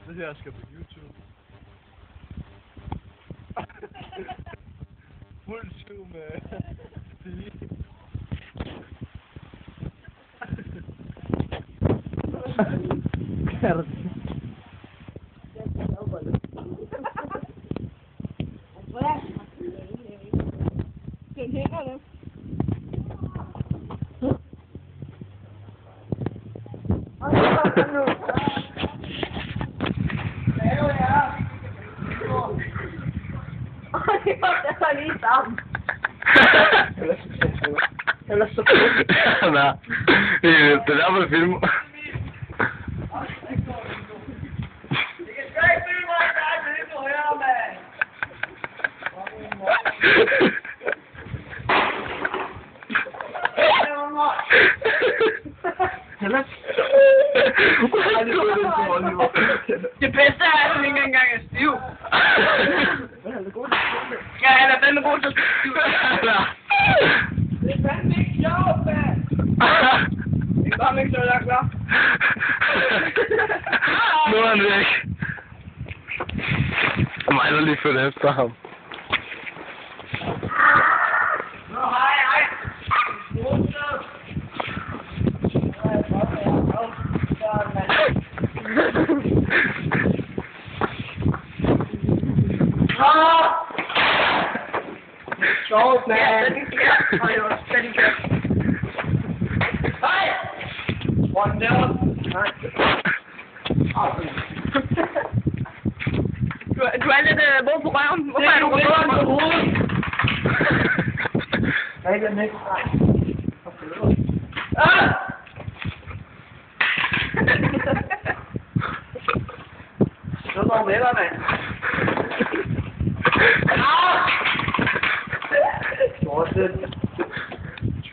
Det her skal på YouTube. Fuld syv med Stige. Den hænger nu. Det var lige sammen. Eller så. Nej, det er derfor det filmer. Det bedste er, at han ikke engang er stiv. Ja, han er fandme god til at stiv. Det er fandme ikke sjovt, mand. Det er godt ikke, så jeg er klar. Nu er han væk. Jeg mangler lige følge efter ham. Nå, hej. Sjovt, man. Ja, den skal. Og jo, den skal. Hej! Hvordan der? Nej. Du er lidt våd på røven. Hvorfor er du røven på hovedet? Nej, den er ikke. Så er der med dig, mand.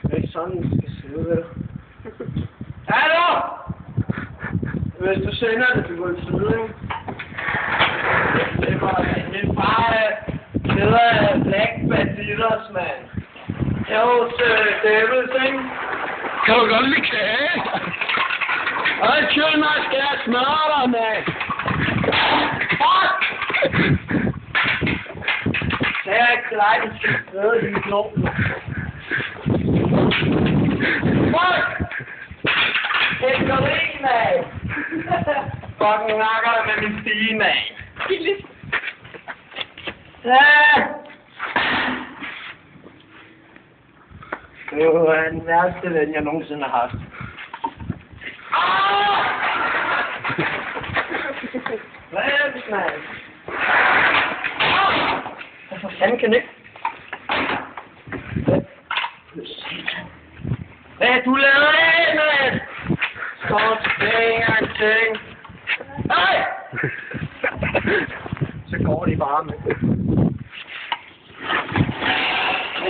Det er ikke sådan, det skal se ud. Hallo! Hvis du sender det, så går det til ikke? Det var min far hedder Black Banditos, mand. Jeg er hos Devils, ikke? Kan du godt lide kage? Undskyld mig, skal jeg smøre dig, mand? Fuck! Det er ikke dig, du skal smøre din blå. Fuck! Det er godt ikke, mand. Fucking nakker med min Stige, mand. Ja! Det er jo den værste ven, jeg nogensinde har haft. Hvad er det, mand? Hvorfor fanden kan det ikke? Hvad du laver af, mand? Står tilbage en gang ting. Nej! Så går de bare med.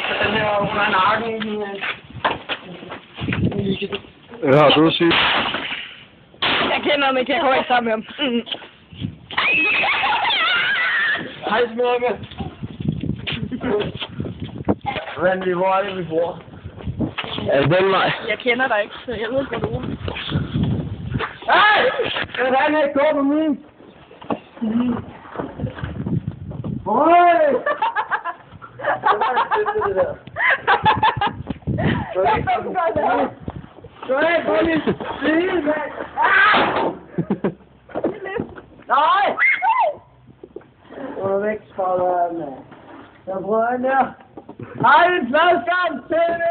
Så den her under nakken. Hvad har du at sige? Jeg kender ham ikke, jeg går ikke sammen med ham. Hej, smukke. Randy, hvor er det, vi bor? Er det den vej? Jeg kender dig ikke, så jeg ved ikke, hvor du er. Hej! Kan han ikke gå på min? Høj! Det der. Så er på min side, mand! Nej! Hvor er du væk fra dig, mand? Jeg prøver den der. Hej, en fladskærm, TV!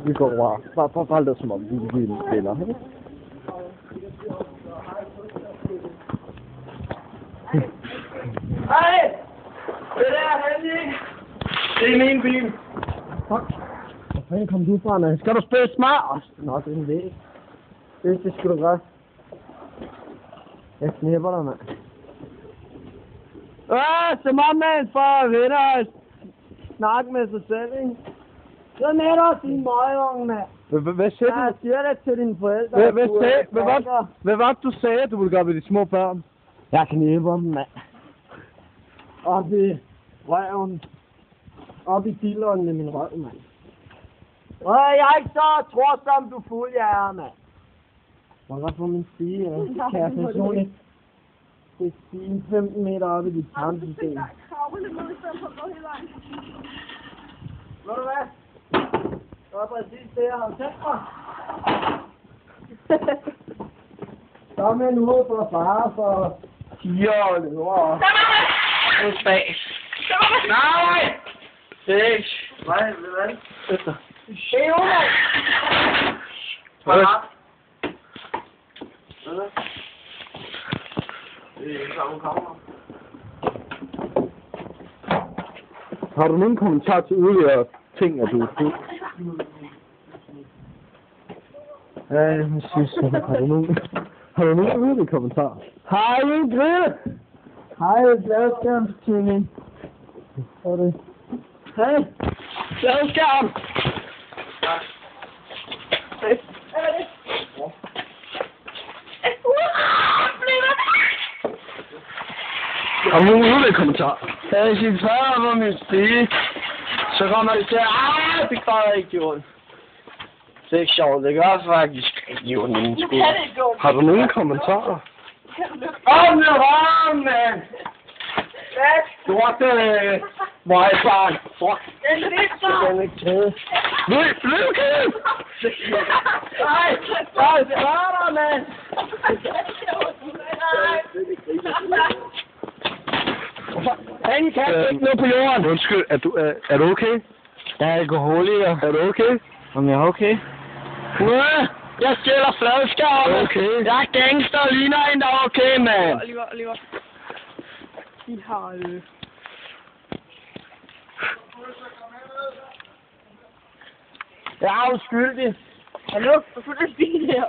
Vi går bare lidt som om vi er venner. Hej! Det der er Henrik. Det er min bil. Fuck. fanden kom du fra, mand? Skal du spille smart? Nå, det er en væg. Det skal du gøre. Jeg snipper dig, mand. Som om man får venner og snakke med sig selv, ikke? Så netop din møgeunge, mand. Hvad sagde du? Jeg siger det til dine forældre. Hvad var det, du sagde, at du ville gøre ved de små børn? Jeg knipper dem, mand. Op i røven. Op i dilleren med min røv, mand. Jeg er ikke så trorsom, du fuld, jeg er, mand. Må godt få min stige, ja. Kan jeg personligt? Det er stige 15 meter op i dit tarmsystem. Ved du hvad? Det var præcis det, jeg havde tænkt mig. Så med en uge for far for tiger og løver. Nu spas. Nej! Seks. Nej, hvad? Efter. Det er jo! Hvad? Hvad? Det er samme kammer. Har du nogen kommentar til yderligere ting, at du er fuld? Ja, jeg synes, har du nogen yderligere kommentar? Hej, Ingrid! Hej, gladskærmskilling. Hvad er det? Hej, gladskærm! Hej. Har du nogen yderligere kommentar? Ja, hvis I træder på min stige, så kommer det til at det gør ikke ondt. Det er ikke sjovt, det gør faktisk ikke ondt i min sko. Har du nogen kommentarer? Åh, det var mand! Sorte vejbarn. Den er ikke taget. Løbkæde! Nej, det var der, mand! Han kan ikke noget på jorden. Undskyld, er du okay? Jeg er alkoholiker. Er du okay? Om jeg er okay? Jeg stjæler fladskærme. Okay. Jeg er gangster og ligner en, der er okay, mand. Oliver. De har Jeg er uskyldig. Hallo? Hvorfor er det her?